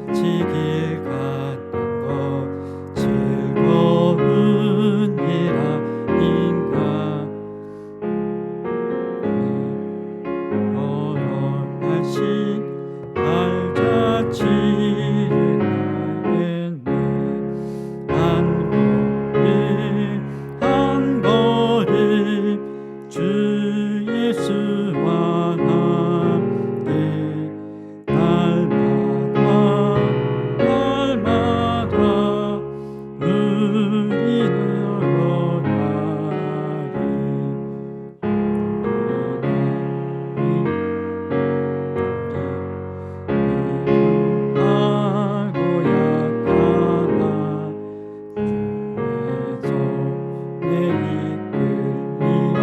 같이 길 가는 것 즐거운 일 아닌가. 걸어가신 발자취를 알겠네. 한 걸음 주 예수와 함께 날마다 우리 걸어가리. 하고 약하나 주의 손에 이끌리어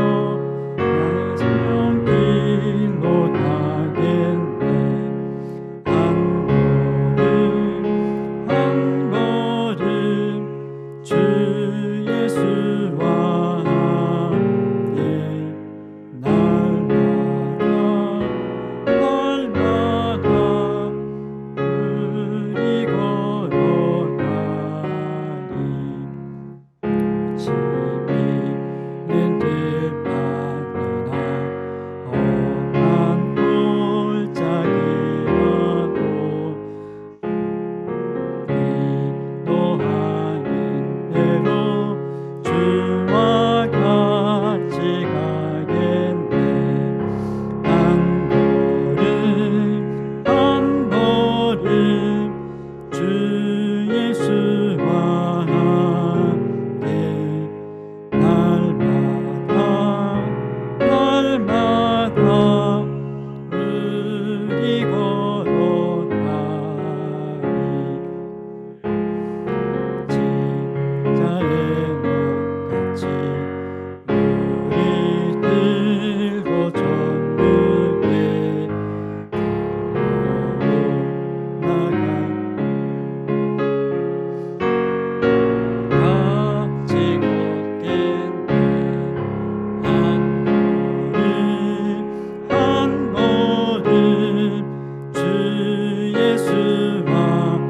나의 성길로 가겠네. 한 걸음 주 예수와 함께 날마다 우리 걸어가리. 지비는 들판이나 험한 골짜기라도 인도하는 대로 주와 같이 가겠네. 한 걸음 주 예수와 함께 날마다 우리 걸어가리. 십자의 못같이 우리들도 전능에 같이 걷겠네. 한 걸음 주 예수와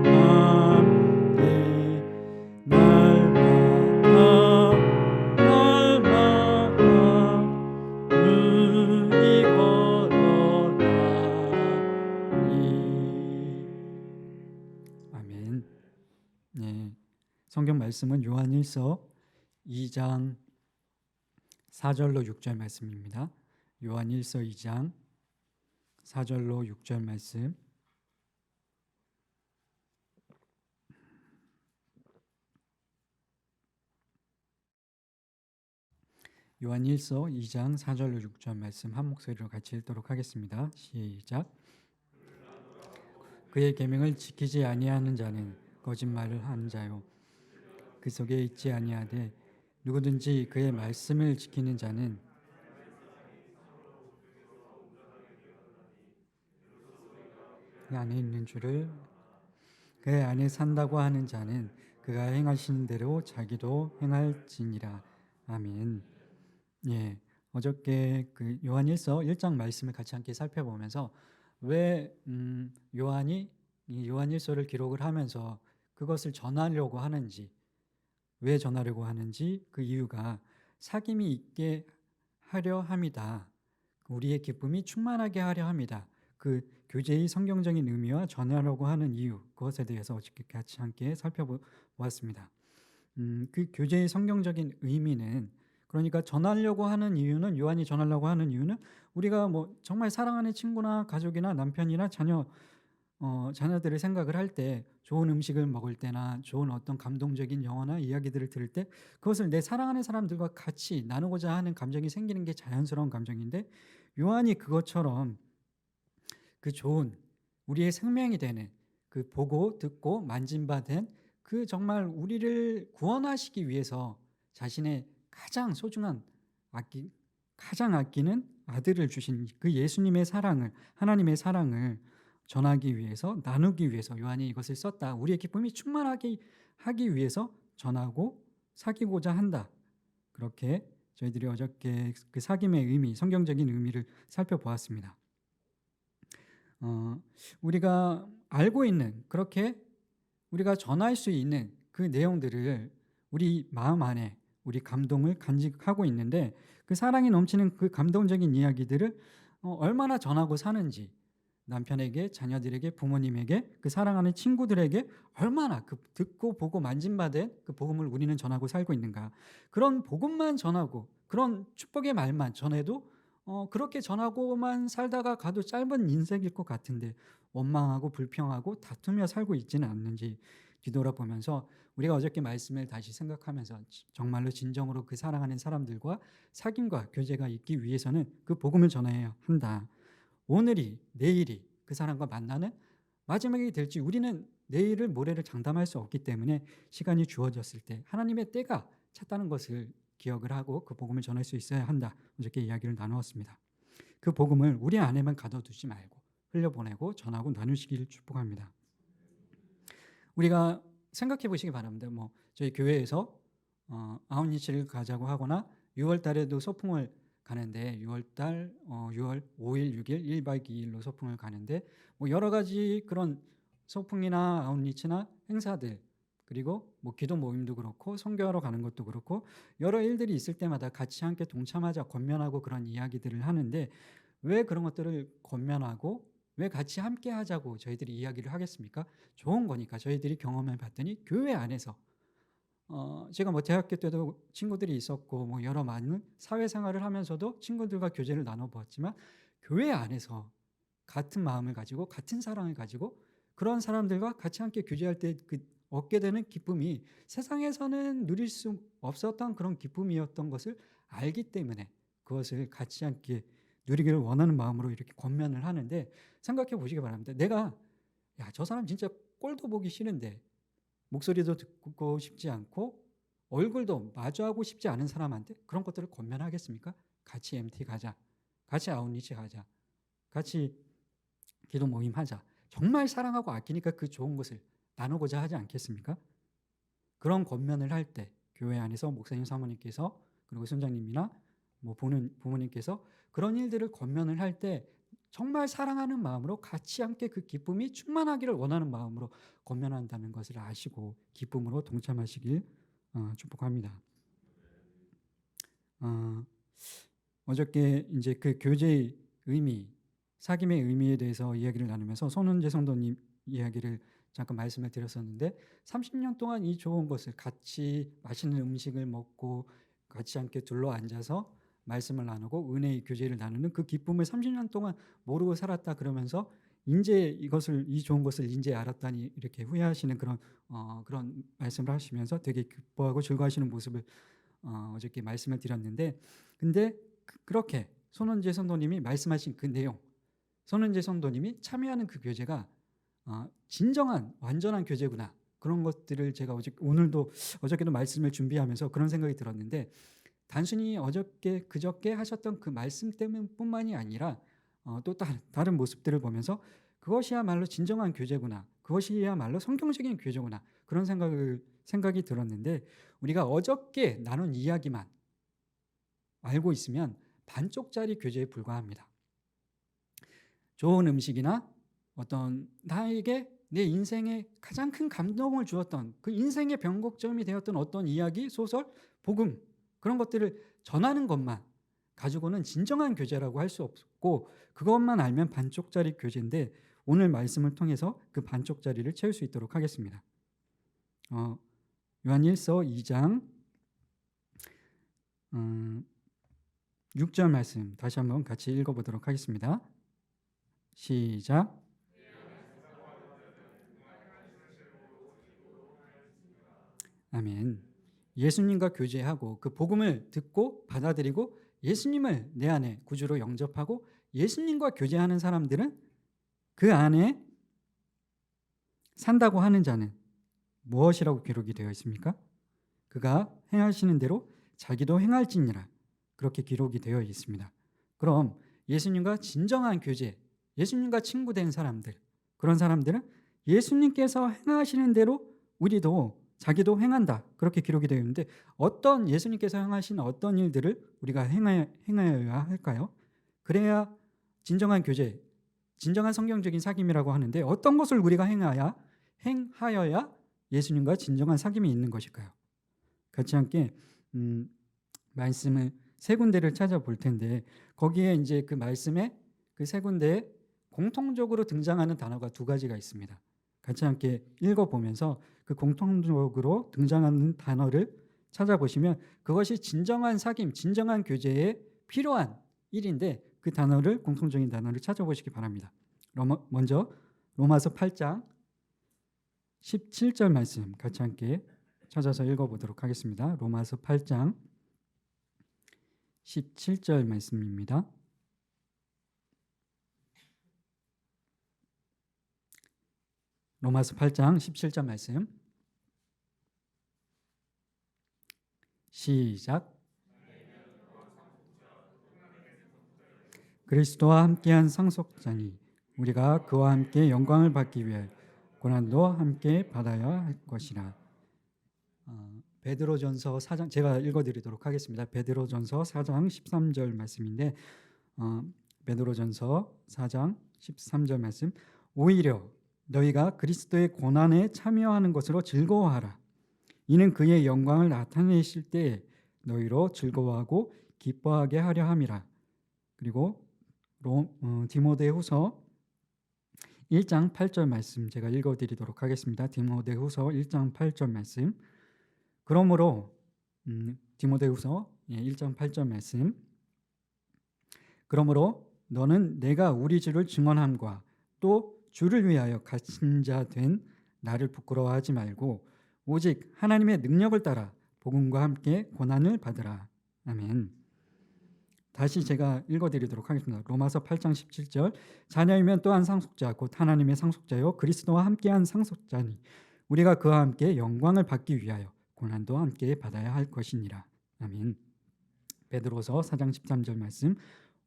함께 날마다 우리 걸어가리. 아멘. 네, 성경 말씀은 요한일서 2장 4절로 6절 말씀입니다. 요한일서 2장 4절로 6절 말씀. 요한일서 2장 4절로 6절 말씀 한 목소리로 같이 읽도록 하겠습니다. 시작. 그의 계명을 지키지 아니하는 자는 거짓말을 하는 자요 그 속에 있지 아니하되 누구든지 그의 말씀을 지키는 자는 그 안에 있는 줄을 그 안에 산다고 하는 자는 그가 행하시는 대로 자기도 행할지니라. 아멘. 예, 어저께 그 요한일서 1장 말씀을 같이 함께 살펴보면서 왜 요한이 이 요한일서를 기록을 하면서 그것을 전하려고 하는지, 왜 전하려고 하는지 그 이유가 사귐이 있게 하려 함이다. 우리의 기쁨이 충만하게 하려 합니다. 그 교제의 성경적인 의미와 전하려고 하는 이유, 그것에 대해서 어저께 같이 함께 살펴보았습니다. 그 교제의 성경적인 의미는, 그러니까 전하려고 하는 이유는, 요한이 전하려고 하는 이유는 우리가 뭐 정말 사랑하는 친구나 가족이나 남편이나 자녀들을 생각을 할 때, 좋은 음식을 먹을 때나 좋은 어떤 감동적인 영화나 이야기들을 들을 때 그것을 내 사랑하는 사람들과 같이 나누고자 하는 감정이 생기는 게 자연스러운 감정인데, 요한이 그것처럼 그 좋은 우리의 생명이 되는 그 보고 듣고 만진 바 된 그 정말 우리를 구원하시기 위해서 자신의 가장 소중한 가장 아끼는 아들을 주신 그 예수님의 사랑을, 하나님의 사랑을 전하기 위해서, 나누기 위해서 요한이 이것을 썼다. 우리의 기쁨이 충만하게 하기 위해서 전하고 사귀고자 한다. 그렇게 저희들이 어저께 그 사귐의 의미, 성경적인 의미를 살펴보았습니다. 우리가 알고 있는, 그렇게 우리가 전할 수 있는 그 내용들을 우리 마음 안에 우리 감동을 간직하고 있는데, 그 사랑이 넘치는 그 감동적인 이야기들을 얼마나 전하고 사는지, 남편에게, 자녀들에게, 부모님에게, 그 사랑하는 친구들에게 얼마나 그 듣고 보고 만진받은 그 복음을 우리는 전하고 살고 있는가. 그런 복음만 전하고 그런 축복의 말만 전해도 그렇게 전하고만 살다가 가도 짧은 인생일 것 같은데, 원망하고 불평하고 다투며 살고 있지는 않는지 뒤돌아보면서, 우리가 어저께 말씀을 다시 생각하면서 정말로 진정으로 그 사랑하는 사람들과 사귐과 교제가 있기 위해서는 그 복음을 전해야 한다. 오늘이, 내일이 그 사람과 만나는 마지막이 될지 우리는 내일을 모레를 장담할 수 없기 때문에, 시간이 주어졌을 때 하나님의 때가 찼다는 것을 기억을 하고 그 복음을 전할 수 있어야 한다. 어저께 이야기를 나누었습니다. 그 복음을 우리 안에만 가둬두지 말고 흘려보내고 전하고 나누시기를 축복합니다. 우리가 생각해 보시기 바랍니다. 저희 교회에서 아웃리치를 가자고 하거나 6월 달에도 소풍을 가는데, 6월 5일, 6일, 1박 2일로 소풍을 가는데, 여러 가지 그런 소풍이나 아웃리치나 행사들, 그리고 기도 모임도 그렇고 선교하러 가는 것도 그렇고 여러 일들이 있을 때마다 같이 함께 동참하자, 권면하고 그런 이야기들을 하는데, 왜 그런 것들을 권면하고 왜 같이 함께 하자고 저희들이 이야기를 하겠습니까? 좋은 거니까. 저희들이 경험해 봤더니 교회 안에서 제가 대학교 때도 친구들이 있었고 여러 많은 사회생활을 하면서도 친구들과 교제를 나눠보았지만, 교회 안에서 같은 마음을 가지고 같은 사랑을 가지고 그런 사람들과 같이 함께 교제할 때 얻게 되는 기쁨이 세상에서는 누릴 수 없었던 그런 기쁨이었던 것을 알기 때문에, 그것을 같이 함께 누리기를 원하는 마음으로 이렇게 권면을 하는데, 생각해 보시기 바랍니다. 내가 저 사람 진짜 꼴도 보기 싫은데, 목소리도 듣고 싶지 않고 얼굴도 마주하고 싶지 않은 사람한테 그런 것들을 권면하겠습니까? 같이 MT 가자, 같이 아웃리치 가자, 같이 기도 모임 하자. 정말 사랑하고 아끼니까 그 좋은 것을 나누고자 하지 않겠습니까? 그런 권면을 할 때 교회 안에서 목사님, 사모님께서, 그리고 선장님이나 부모님께서 그런 일들을 권면을 할 때 정말 사랑하는 마음으로 같이 함께 그 기쁨이 충만하기를 원하는 마음으로 권면한다는 것을 아시고 기쁨으로 동참하시길 축복합니다. 어저께 이제 그 교제의 의미, 사귐의 의미에 대해서 이야기를 나누면서 손은재 성도님 이야기를 잠깐 말씀을 드렸었는데, 30년 동안 이 좋은 것을, 같이 맛있는 음식을 먹고 같이 함께 둘러 앉아서 말씀을 나누고 은혜의 교제를 나누는 그 기쁨을 30년 동안 모르고 살았다 그러면서 이제 이 좋은 것을 이제 알았다니 이렇게 후회하시는 그런 말씀을 하시면서 되게 기뻐하고 즐거워하시는 모습을 어저께 말씀을 드렸는데, 근데 그렇게 손은재 성도님이 말씀하신 그 내용, 손은재 성도님이 참여하는 그 교제가 진정한 완전한 교제구나, 그런 것들을 제가 어저께도 말씀을 준비하면서 그런 생각이 들었는데, 단순히 그저께 하셨던 그 말씀 때문뿐만이 아니라 또 다른 모습들을 보면서 그것이야말로 진정한 교제구나, 그것이야말로 성경적인 교제구나, 그런 생각이 들었는데, 우리가 어저께 나눈 이야기만 알고 있으면 반쪽짜리 교제에 불과합니다. 좋은 음식이나 어떤 나에게 내 인생에 가장 큰 감동을 주었던, 그 인생의 변곡점이 되었던 어떤 이야기, 소설, 복음, 그런 것들을 전하는 것만 가지고는 진정한 교제라고 할 수 없고, 그것만 알면 반쪽짜리 교제인데, 오늘 말씀을 통해서 그 반쪽짜리를 채울 수 있도록 하겠습니다. 요한일서 2장 6절 말씀 다시 한번 같이 읽어보도록 하겠습니다. 시작. 아멘. 예수님과 교제하고 그 복음을 듣고 받아들이고 예수님을 내 안에 구주로 영접하고 예수님과 교제하는 사람들은 그 안에 산다고 하는 자는 무엇이라고 기록이 되어 있습니까? 그가 행하시는 대로 자기도 행할지니라, 그렇게 기록이 되어 있습니다. 그럼 예수님과 진정한 교제, 예수님과 친구된 사람들, 그런 사람들은 예수님께서 행하시는 대로 자기도 행한다, 그렇게 기록이 되어 있는데, 예수님께서 행하신 어떤 일들을 우리가 행해야 할까요? 그래야 진정한 교제, 진정한 성경적인 사귐이라고 하는데 어떤 것을 우리가 행하여야 예수님과 진정한 사귐이 있는 것일까요? 같이 함께 말씀을 세 군데를 찾아볼 텐데 거기에 이제 그 말씀에 그 세 군데에 공통적으로 등장하는 단어가 두 가지가 있습니다. 같이 함께 읽어보면서 그 공통적으로 등장하는 단어를 찾아보시면 그것이 진정한 사귐, 진정한 교제에 필요한 일인데 그 단어를 공통적인 단어를 찾아보시기 바랍니다. 먼저 로마서 8장 17절 말씀 같이 함께 찾아서 읽어보도록 하겠습니다. 로마서 8장 17절 말씀입니다. 로마서 8장 17절 말씀 시작. 그리스도와 함께한 상속자니 우리가 그와 함께 영광을 받기 위해 고난도 함께 받아야 할 것이라. 베드로전서 4장 제가 읽어드리도록 하겠습니다. 베드로전서 4장 13절 말씀인데 베드로전서 4장 13절 말씀 오히려 너희가 그리스도의 고난에 참여하는 것으로 즐거워하라. 이는 그의 영광을 나타내실 때에 너희로 즐거워하고 기뻐하게 하려 함이라. 그리고 디모데후서 1장 8절 말씀 제가 읽어드리도록 하겠습니다. 디모데후서 1장 8절 말씀 그러므로 디모데후서 1장 8절 말씀 그러므로 너는 내가 우리 주를 증언함과 또 주를 위하여 갇힌 자 된 나를 부끄러워하지 말고 오직 하나님의 능력을 따라 복음과 함께 고난을 받으라. 아멘. 다시 제가 읽어드리도록 하겠습니다. 로마서 8장 17절 자녀이면 또한 상속자 곧 하나님의 상속자요 그리스도와 함께한 상속자니 우리가 그와 함께 영광을 받기 위하여 고난도 함께 받아야 할 것이니라. 아멘. 베드로서 4장 13절 말씀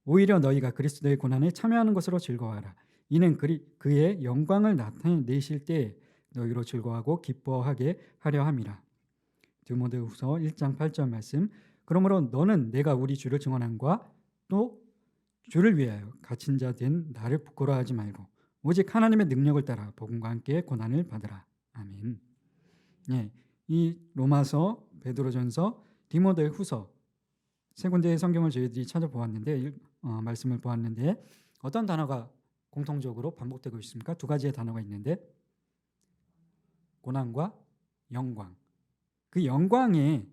오히려 너희가 그리스도의 고난에 참여하는 것으로 즐거워하라. 이는 그의 영광을 나타내실 때에 너희로 즐거워하고 기뻐하게 하려 함이라. 디모데후서 1장 8절 말씀 그러므로 너는 내가 우리 주를 증언함과 또 주를 위하여 갇힌 자 된 나를 부끄러워하지 말고 오직 하나님의 능력을 따라 복음과 함께 고난을 받으라. 아멘. 네, 이 로마서, 베드로전서, 디모데후서 세 군데의 성경을 저희들이 찾아보았는데 말씀을 보았는데 어떤 단어가 공통적으로 반복되고 있습니까? 두 가지의 단어가 있는데 고난과 영광. 그 영광에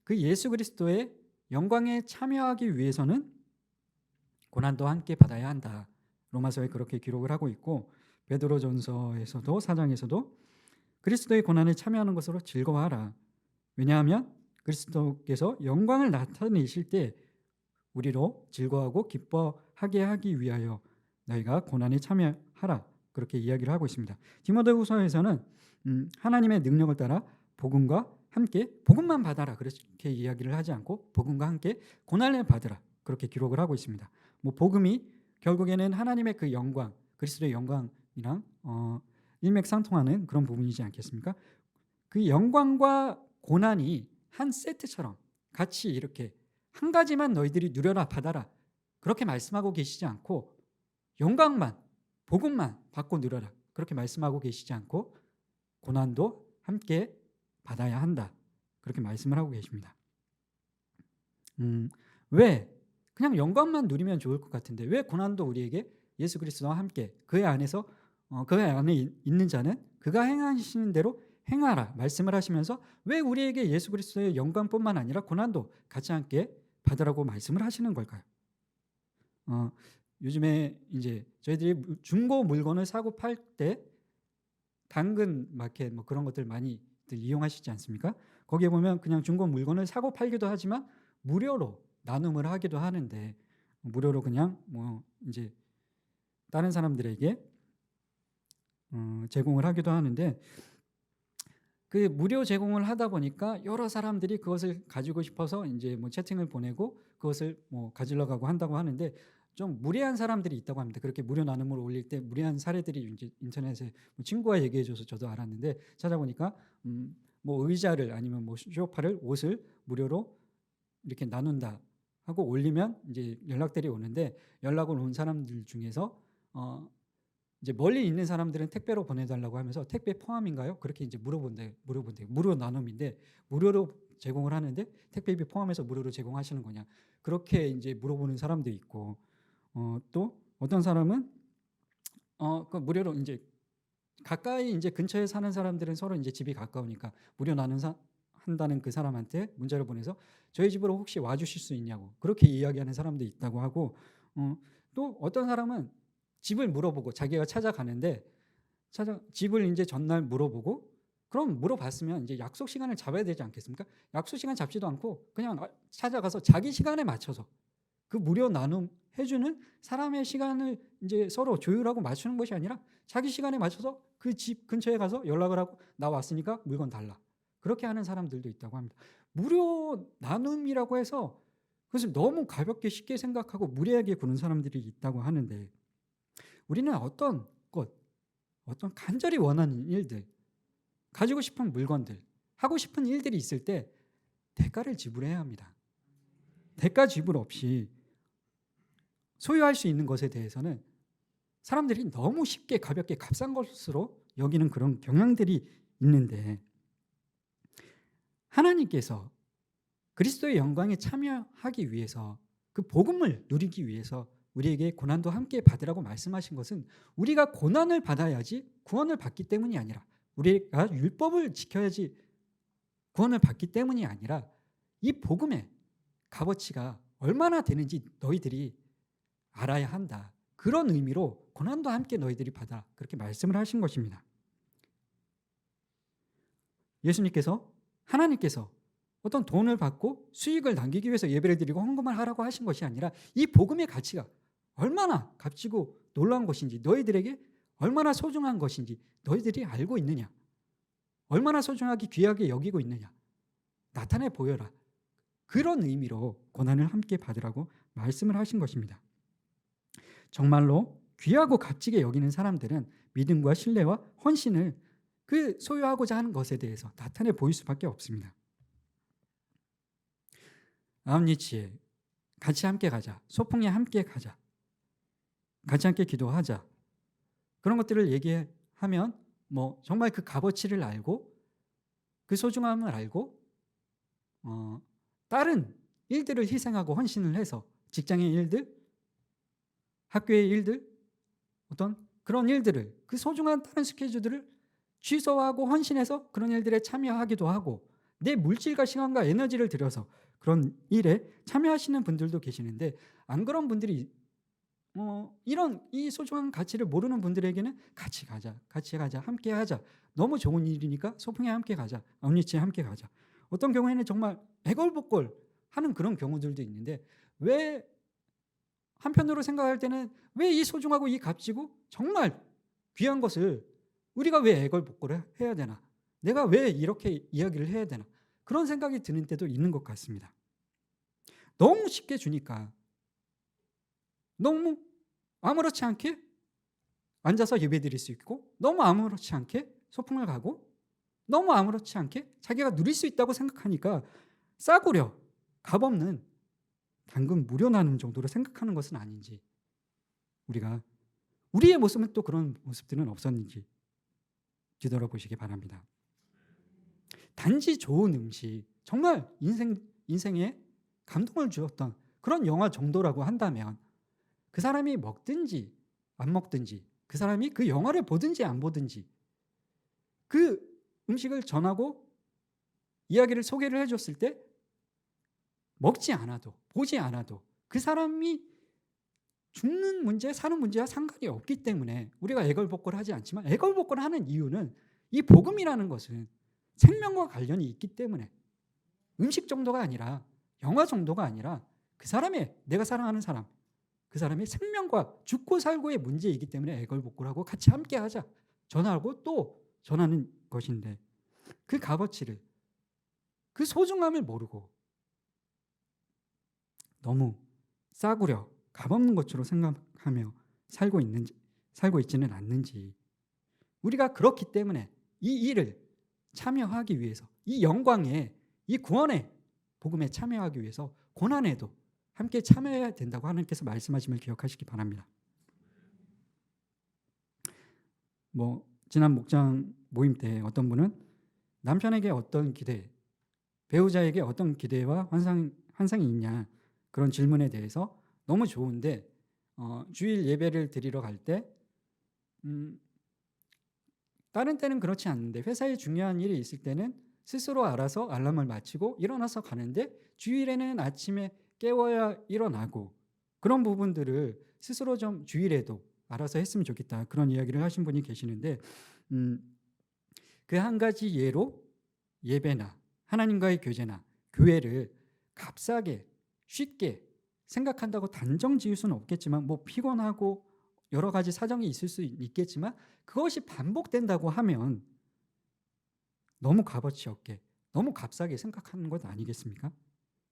그 예수 그리스도의 영광에 참여하기 위해서는 고난도 함께 받아야 한다. 로마서에 그렇게 기록을 하고 있고 베드로전서에서도 4장에서도 그리스도의 고난에 참여하는 것으로 즐거워하라. 왜냐하면 그리스도께서 영광을 나타내실 때 우리로 즐거워하고 기뻐하게 하기 위하여 너희가 고난에 참여하라. 그렇게 이야기를 하고 있습니다. 디모데후서에서는 하나님의 능력을 따라 복음과 함께 복음만 받아라 그렇게 이야기를 하지 않고 복음과 함께 고난을 받으라 그렇게 기록을 하고 있습니다. 복음이 결국에는 하나님의 그 영광, 그리스도의 영광이랑 일맥상통하는 그런 부분이지 않겠습니까? 그 영광과 고난이 한 세트처럼 같이 이렇게 한 가지만 너희들이 누려라 받아라 그렇게 말씀하고 계시지 않고 영광만 복음만 받고 누려라 그렇게 말씀하고 계시지 않고 고난도 함께 받아야 한다 그렇게 말씀을 하고 계십니다. 왜 그냥 영광만 누리면 좋을 것 같은데 왜 고난도 우리에게 예수 그리스도와 함께 그의 안에서 그 안에 있는 자는 그가 행하시는 대로 행하라 말씀을 하시면서 왜 우리에게 예수 그리스도의 영광뿐만 아니라 고난도 같이 함께 받으라고 말씀을 하시는 걸까요? 요즘에 이제 저희들이 중고 물건을 사고 팔 때 당근 마켓 뭐 그런 것들 많이 이용하시지 않습니까? 거기에 보면 그냥 중고 물건을 사고 팔기도 하지만 무료로 나눔을 하기도 하는데 무료로 그냥 뭐 이제 다른 사람들에게 제공을 하기도 하는데 그 무료 제공을 하다 보니까 여러 사람들이 그것을 가지고 싶어서 이제 뭐 채팅을 보내고 그것을 뭐 가지러 가고 한다고 하는데 좀 무례한 사람들이 있다고 합니다. 그렇게 무료 나눔을 올릴 때 무례한 사례들이 이제 인터넷에 친구가 얘기해줘서 저도 알았는데 찾아보니까 뭐 의자를 아니면 뭐 소파를 옷을 무료로 이렇게 나눈다 하고 올리면 이제 연락들이 오는데, 연락을 온 사람들 중에서 이제 멀리 있는 사람들은 택배로 보내달라고 하면서 택배 포함인가요? 그렇게 이제 물어본대. 무료 나눔인데 무료로 제공을 하는데 택배비 포함해서 무료로 제공하시는 거냐? 그렇게 이제 물어보는 사람도 있고, 또 어떤 사람은 그 무료로 이제 가까이 이제 근처에 사는 사람들은 서로 이제 집이 가까우니까 무료 한다는 그 사람한테 문자를 보내서 저희 집으로 혹시 와주실 수 있냐고 그렇게 이야기하는 사람도 있다고 하고, 또 어떤 사람은 집을 물어보고 자기가 찾아가는데 집을 이제 전날 물어보고, 그럼 물어봤으면 이제 약속 시간을 잡아야 되지 않겠습니까? 약속 시간 잡지도 않고 그냥 찾아가서 자기 시간에 맞춰서 그 무료 나눔 해주는 사람의 시간을 이제 서로 조율하고 맞추는 것이 아니라 자기 시간에 맞춰서 그 집 근처에 가서 연락을 하고 나 왔으니까 물건 달라. 그렇게 하는 사람들도 있다고 합니다. 무료 나눔이라고 해서 그것을 너무 가볍게 쉽게 생각하고 무례하게 구는 사람들이 있다고 하는데, 우리는 어떤 것, 어떤 간절히 원하는 일들, 가지고 싶은 물건들, 하고 싶은 일들이 있을 때 대가를 지불해야 합니다. 대가 지불 없이 소유할 수 있는 것에 대해서는 사람들이 너무 쉽게 가볍게 값싼 것으로 여기는 그런 경향들이 있는데, 하나님께서 그리스도의 영광에 참여하기 위해서 그 복음을 누리기 위해서 우리에게 고난도 함께 받으라고 말씀하신 것은 우리가 고난을 받아야지 구원을 받기 때문이 아니라, 우리가 율법을 지켜야지 구원을 받기 때문이 아니라, 이 복음의 값어치가 얼마나 되는지 너희들이 알아야 한다. 그런 의미로 고난도 함께 너희들이 받아, 그렇게 말씀을 하신 것입니다. 예수님께서, 하나님께서 어떤 돈을 받고 수익을 남기기 위해서 예배를 드리고 헌금을 하라고 하신 것이 아니라 이 복음의 가치가 얼마나 값지고 놀라운 것인지, 너희들에게 얼마나 소중한 것인지 너희들이 알고 있느냐, 얼마나 소중하게 귀하게 여기고 있느냐 나타내 보여라. 그런 의미로 고난을 함께 받으라고 말씀을 하신 것입니다. 정말로 귀하고 값지게 여기는 사람들은 믿음과 신뢰와 헌신을 그 소유하고자 하는 것에 대해서 나타내 보일 수밖에 없습니다. 아홉니치에 같이 함께 가자, 소풍에 함께 가자, 같이 함께 기도하자, 그런 것들을 얘기하면 정말 그 값어치를 알고 그 소중함을 알고 다른 일들을 희생하고 헌신을 해서 직장의 일들, 학교의 일들, 어떤 그런 일들을, 그 소중한 다른 스케줄들을 취소하고 헌신해서 그런 일들에 참여하기도 하고, 내 물질과 시간과 에너지를 들여서 그런 일에 참여하시는 분들도 계시는데, 안 그런 분들이 이런 이 소중한 가치를 모르는 분들에게는 같이 가자, 함께 하자, 너무 좋은 일이니까 소풍에 함께 가자, 아웃리치에 함께 가자. 어떤 경우에는 정말 애걸복걸 하는 그런 경우들도 있는데, 왜 한편으로 생각할 때는 왜 이 소중하고 이 값지고 정말 귀한 것을 우리가 왜 애걸복걸을 해야 되나, 내가 왜 이렇게 이야기를 해야 되나, 그런 생각이 드는 때도 있는 것 같습니다. 너무 쉽게 주니까 너무 아무렇지 않게 앉아서 예배 드릴 수 있고, 너무 아무렇지 않게 소풍을 가고, 너무 아무렇지 않게 자기가 누릴 수 있다고 생각하니까 싸구려 값없는 당근 무료 나눔 정도로 생각하는 것은 아닌지, 우리의 모습은 또 그런 모습들은 없었는지 뒤돌아보시기 바랍니다. 단지 좋은 음식, 정말 인생에 감동을 주었던 그런 영화 정도라고 한다면, 그 사람이 먹든지 안 먹든지, 그 사람이 그 영화를 보든지 안 보든지, 그 음식을 전하고 이야기를 소개를 해줬을 때 먹지 않아도 보지 않아도 그 사람이 죽는 문제, 사는 문제와 상관이 없기 때문에 우리가 애걸복걸 하지 않지만, 애걸복걸 하는 이유는 이 복음이라는 것은 생명과 관련이 있기 때문에, 음식 정도가 아니라, 영화 정도가 아니라 그 사람의, 내가 사랑하는 사람, 그 사람의 생명과 죽고 살고의 문제이기 때문에 애걸복걸하고 같이 함께 하자, 전하고 또 전하는 것인데, 그 값어치를, 그 소중함을 모르고 너무 싸구려 값없는 것으로 생각하며 살고 있지는 않는지, 우리가 그렇기 때문에 이 일을 참여하기 위해서, 이 영광에, 이 구원의 복음에 참여하기 위해서 고난에도 함께 참여해야 된다고 하나님께서 말씀하심을 기억하시기 바랍니다. 지난 목장 모임 때 어떤 분은 남편에게 어떤 기대, 배우자에게 어떤 기대와 환상이 있냐, 그런 질문에 대해서 너무 좋은데 주일 예배를 드리러 갈 때 다른 때는 그렇지 않는데 회사에 중요한 일이 있을 때는 스스로 알아서 알람을 맞추고 일어나서 가는데 주일에는 아침에 깨워야 일어나고, 그런 부분들을 스스로 좀 주일에도 알아서 했으면 좋겠다, 그런 이야기를 하신 분이 계시는데, 그 한 가지 예로 예배나 하나님과의 교제나 교회를 값싸게 쉽게 생각한다고 단정 지을 수는 없겠지만, 피곤하고 여러 가지 사정이 있을 수 있겠지만 그것이 반복된다고 하면 너무 값어치 없게, 너무 값싸게 생각하는 것 아니겠습니까?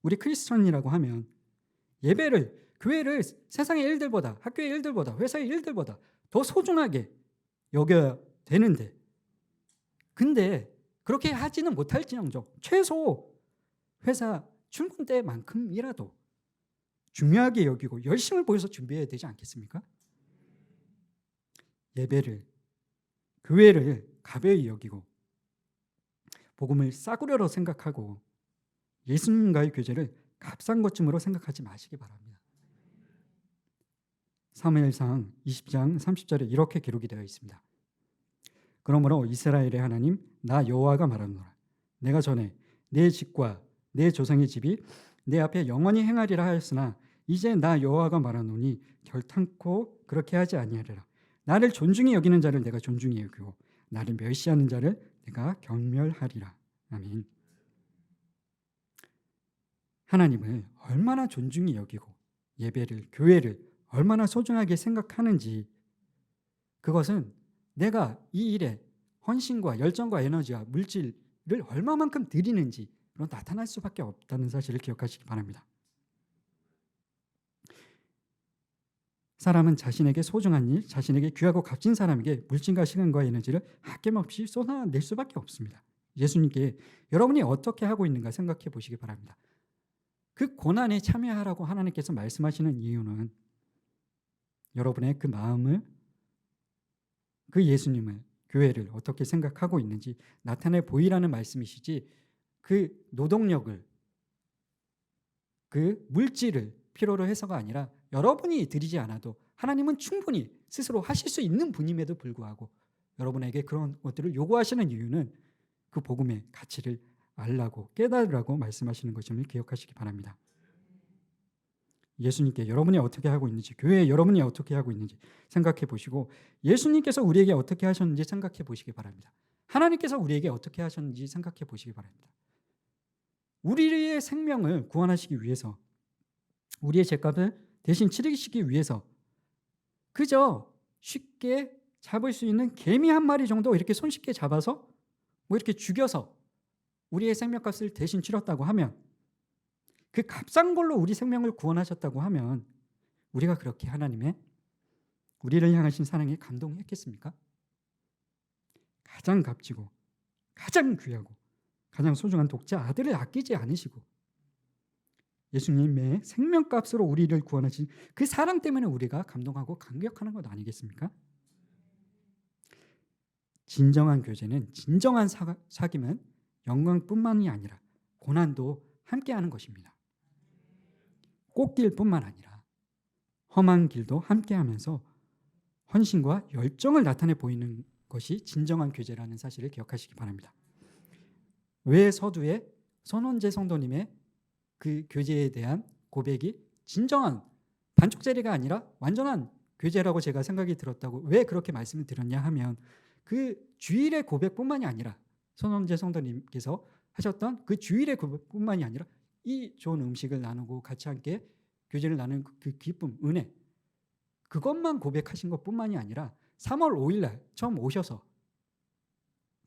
우리 크리스천이라고 하면 예배를, 교회를 세상의 일들보다, 학교의 일들보다, 회사의 일들보다 더 소중하게 여겨야 되는데, 근데 그렇게 하지는 못할지언정 최소 회사 출근 때만큼이라도 중요하게 여기고 열심을 보여서 준비해야 되지 않겠습니까? 예배를, 교회를 가벼이 여기고 복음을 싸구려로 생각하고 예수님과의 교제를 값싼 것쯤으로 생각하지 마시기 바랍니다. 사무엘상 20장 30절에 이렇게 기록이 되어 있습니다. 그러므로 이스라엘의 하나님 나 여호와가 말하노라. 내가 전에 내 집과 내 조상의 집이 내 앞에 영원히 행하리라 하였으나 이제 나 여호와가 말하노니 결탄코 그렇게 하지 아니하리라. 나를 존중히 여기는 자를 내가 존중히 여기고 나를 멸시하는 자를 내가 경멸하리라. 아멘. 하나님을 얼마나 존중히 여기고 예배를, 교회를 얼마나 소중하게 생각하는지, 그것은 내가 이 일에 헌신과 열정과 에너지와 물질을 얼마만큼 드리는지로 나타날 수밖에 없다는 사실을 기억하시기 바랍니다. 사람은 자신에게 소중한 일, 자신에게 귀하고 값진 사람에게 물질과 시간과 에너지를 아낌없이 쏟아낼 수밖에 없습니다. 예수님께 여러분이 어떻게 하고 있는가 생각해 보시기 바랍니다. 그 고난에 참여하라고 하나님께서 말씀하시는 이유는 여러분의 그 마음을, 그 예수님을, 교회를 어떻게 생각하고 있는지 나타내 보이라는 말씀이시지, 그 노동력을, 그 물질을 필요로 해서가 아니라 여러분이 드리지 않아도 하나님은 충분히 스스로 하실 수 있는 분임에도 불구하고 여러분에게 그런 것들을 요구하시는 이유는 그 복음의 가치를 알라고, 깨달으라고 말씀하시는 것임을 기억하시기 바랍니다. 예수님께 여러분이 어떻게 하고 있는지, 교회에 여러분이 어떻게 하고 있는지 생각해 보시고, 예수님께서 우리에게 어떻게 하셨는지 생각해 보시기 바랍니다. 하나님께서 우리에게 어떻게 하셨는지 생각해 보시기 바랍니다. 우리의 생명을 구원하시기 위해서, 우리의 죄값을 대신 치르시기 위해서 그저 쉽게 잡을 수 있는 개미 한 마리 정도 이렇게 손쉽게 잡아서 이렇게 죽여서 우리의 생명값을 대신 치렀다고 하면, 그 값싼 걸로 우리 생명을 구원하셨다고 하면 우리가 그렇게 하나님의 우리를 향하신 사랑에 감동했겠습니까? 가장 값지고 가장 귀하고 가장 소중한 독자 아들을 아끼지 않으시고 예수님의 생명값으로 우리를 구원하신 그 사랑 때문에 우리가 감동하고 감격하는 것 아니겠습니까? 진정한 교제는, 진정한 사귐은 영광뿐만이 아니라 고난도 함께하는 것입니다. 꽃길뿐만 아니라 험한 길도 함께하면서 헌신과 열정을 나타내 보이는 것이 진정한 교제라는 사실을 기억하시기 바랍니다. 왜 서두에 선원제 성도님의 그 교제에 대한 고백이 진정한 반쪽짜리가 아니라 완전한 교제라고 제가 생각이 들었다고 왜 그렇게 말씀을 드렸냐 하면, 그 주일의 고백뿐만이 아니라 선원제 성도님께서 하셨던 그 주일의 고백뿐만이 아니라 이 좋은 음식을 나누고 같이 함께 교제를 나누는 그 기쁨, 은혜, 그것만 고백하신 것뿐만이 아니라 3월 5일 날 처음 오셔서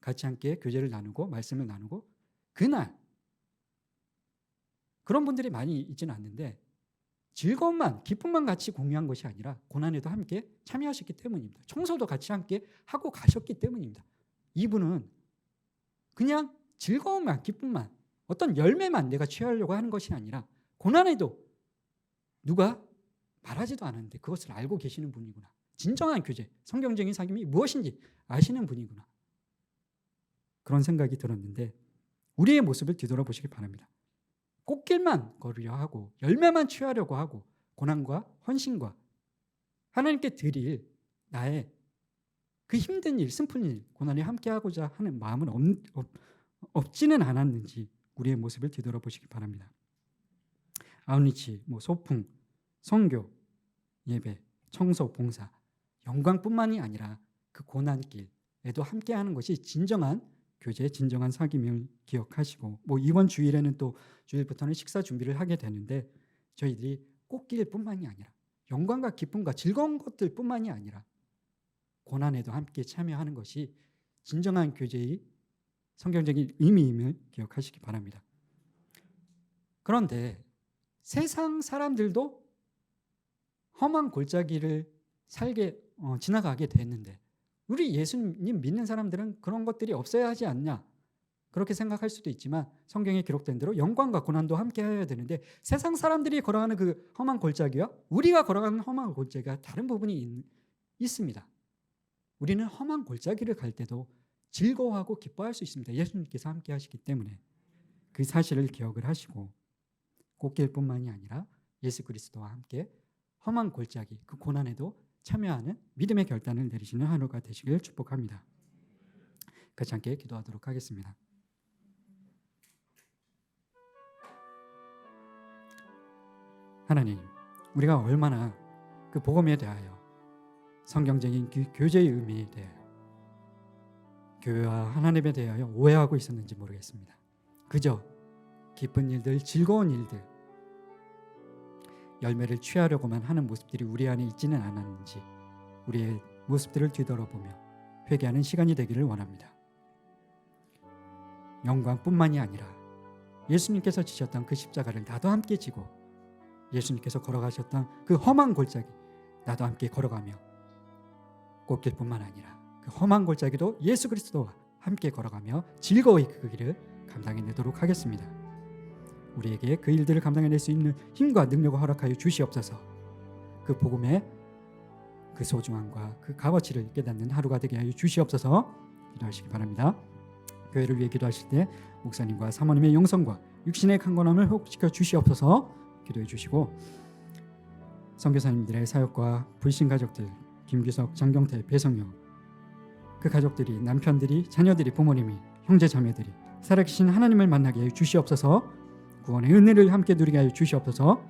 같이 함께 교제를 나누고 말씀을 나누고, 그날 그런 분들이 많이 있지는 않는데 즐거움만, 기쁨만 같이 공유한 것이 아니라 고난에도 함께 참여하셨기 때문입니다. 청소도 같이 함께 하고 가셨기 때문입니다. 이분은 그냥 즐거움만, 기쁨만, 어떤 열매만 내가 취하려고 하는 것이 아니라 고난에도 누가 말하지도 않았는데 그것을 알고 계시는 분이구나. 진정한 교제, 성경적인 사귐이 무엇인지 아시는 분이구나. 그런 생각이 들었는데 우리의 모습을 뒤돌아보시기 바랍니다. 꽃길만 걸으려 하고 열매만 취하려고 하고 고난과 헌신과 하나님께 드릴 나의 그 힘든 일, 슬픈 일, 고난에 함께하고자 하는 마음은 없지는 않았는지 우리의 모습을 뒤돌아보시기 바랍니다. 아웃리치, 소풍, 선교, 예배, 청소, 봉사, 영광뿐만이 아니라 그 고난길에도 함께하는 것이 진정한 교제, 진정한 사귐을 기억하시고 이번 주일에는 또 주일부터는 식사 준비를 하게 되는데 저희들이 꽃길뿐만이 아니라 영광과 기쁨과 즐거운 것들뿐만이 아니라 고난에도 함께 참여하는 것이 진정한 교제의 성경적인 의미임을 기억하시기 바랍니다. 그런데 세상 사람들도 험한 골짜기를 지나가게 됐는데 우리 예수님 믿는 사람들은 그런 것들이 없어야 하지 않냐, 그렇게 생각할 수도 있지만 성경에 기록된 대로 영광과 고난도 함께 해야 되는데 세상 사람들이 걸어가는 그 험한 골짜기와 우리가 걸어가는 험한 골짜기가 다른 부분이 있습니다. 우리는 험한 골짜기를 갈 때도 즐거워하고 기뻐할 수 있습니다. 예수님께서 함께 하시기 때문에 그 사실을 기억을 하시고 꽃길뿐만이 아니라 예수 그리스도와 함께 험한 골짜기, 그 고난에도 참여하는 믿음의 결단을 내리시는 하루가 되시길 축복합니다. 같이 함께 기도하도록 하겠습니다. 하나님, 우리가 얼마나 그 복음에 대하여 성경적인 그 교제의 의미에 대하여 교회와 하나님에 대하여 오해하고 있었는지 모르겠습니다. 그저 기쁜 일들, 즐거운 일들, 열매를 취하려고만 하는 모습들이 우리 안에 있지는 않았는지 우리의 모습들을 뒤돌아보며 회개하는 시간이 되기를 원합니다. 영광뿐만이 아니라 예수님께서 지셨던 그 십자가를 나도 함께 지고 예수님께서 걸어가셨던 그 험한 골짜기 나도 함께 걸어가며 꽃길뿐만 아니라 그 험한 골짜기도 예수 그리스도와 함께 걸어가며 즐거이 그 길을 감당해내도록 하겠습니다. 우리에게 그 일들을 감당해낼 수 있는 힘과 능력을 허락하여 주시옵소서. 그 복음의 그 소중함과 그 값어치를 깨닫는 하루가 되게 하여 주시옵소서. 기도하시기 바랍니다. 교회를 위해 기도하실 때 목사님과 사모님의 영성과 육신의 강건함을 회복시켜 주시옵소서. 기도해 주시고 선교사님들의 사역과 불신 가족들 김규석, 장경태, 배성영 그 가족들이, 남편들이, 자녀들이, 부모님이, 형제 자매들이 살아계신 하나님을 만나게 하여 주시옵소서. 구원의 은혜를 함께 누리게 하여 주시옵소서.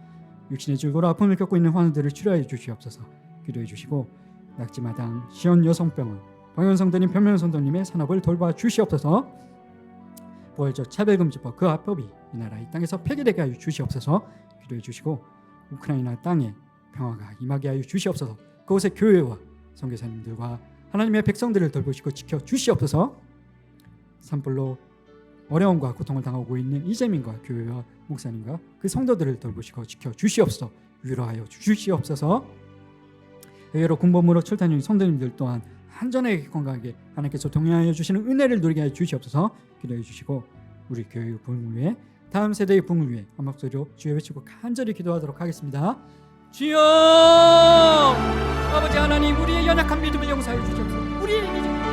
육신의 즐거운 아픔을 겪고 있는 환우들을 치료하여 주시옵소서. 기도해 주시고 낙지마당 시온 여성병원 방현성도님, 변명성도님의 산업을 돌봐 주시옵소서. 부활절 차별금지법 그 합법이 이 나라 이 땅에서 폐기되게 하여 주시옵소서. 기도해 주시고 우크라이나 땅에 평화가 임하게 하여 주시옵소서. 그곳의 교회와 선교사님들과 하나님의 백성들을 돌보시고 지켜 주시옵소서. 산불로 어려움과 고통을 당하고 있는 이재민과 교회와 목사님과 그 성도들을 돌보시고 지켜 주시옵소서. 위로하여 주시옵소서. 해외로 군복무로 출탄 중 성도님들 또한 안전하게 건강하게 하나님께서 동행하여 주시는 은혜를 누리게 하여 주시옵소서. 기도해 주시고 우리 교회 부흥을 위해 다음 세대의 부흥을 위해 한 목소리로 주여 외치고 간절히 기도하도록 하겠습니다. 주여! 아버지 하나님, 우리의 연약한 믿음을 용서하여 주시옵소서. 우리의 믿음